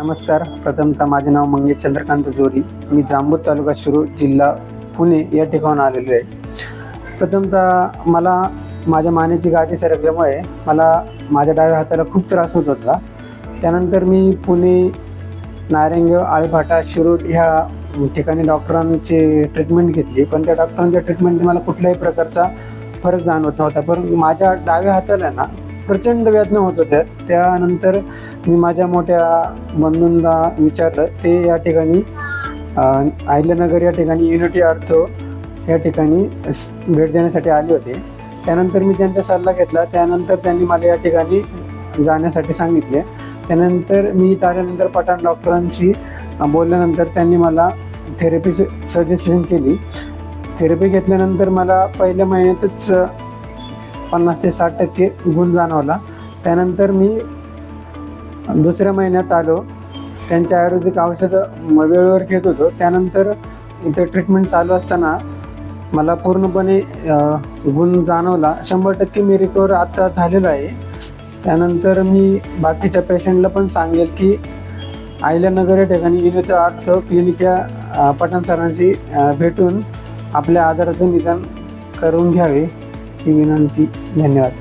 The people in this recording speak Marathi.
नमस्कार. प्रथमतः माझे नाव मंगेश चंद्रकांत जोरी. मी जांबूद तालुका शिरूर जिल्हा पुणे या ठिकाणून आलेलो आहे. प्रथमतः मला माझ्या मानेची गादी सरकल्यामुळे मला माझ्या डाव्या हाताला खूप त्रास होत होता. त्यानंतर मी पुणे, नारायणगाव, आळेफाटा, शिरूर ह्या ठिकाणी डॉक्टरांची ट्रीटमेंट घेतली. पण त्या डॉक्टरांच्या ट्रीटमेंटने मला कुठल्याही प्रकारचा फरक जाणवत नव्हता. पण माझ्या डाव्या हाताला ना प्रचंड वेदना होत होत्या. त्यानंतर मी माझ्या मोठ्या बंधूंना विचारलं. ते या ठिकाणी अहिल्यानगर या ठिकाणी युनिटी आर्थो या ठिकाणी भेट देण्यासाठी आले होते. त्यानंतर मी त्यांचा सल्ला घेतला. त्यानंतर त्यांनी मला या ठिकाणी जाण्यासाठी सांगितले. त्यानंतर मी आल्यानंतर पठाण डॉक्टरांशी बोलल्यानंतर त्यांनी मला थेरपी सजेशन केली. थेरपी घेतल्यानंतर मला पहिल्या महिन्यातच 50 ते 60% गुण जाणवला. त्यानंतर मी दुसऱ्या महिन्यात आलो. त्यांच्या आयुर्वेदिक औषधं वेळेवर घेत होतो. त्यानंतर इथं ट्रीटमेंट चालू असताना मला पूर्णपणे गुण जाणवला. 100% मी रिकवर आता झालेलो आहे. त्यानंतर मी बाकीच्या पेशंटला पण सांगेल की अहिल्यानगर या ठिकाणी युनिटी आर्थो क्लिनिक या पठाण सरांशी भेटून आपल्या आजाराचं निदान करून घ्यावे ही विनंती. धन्यवाद.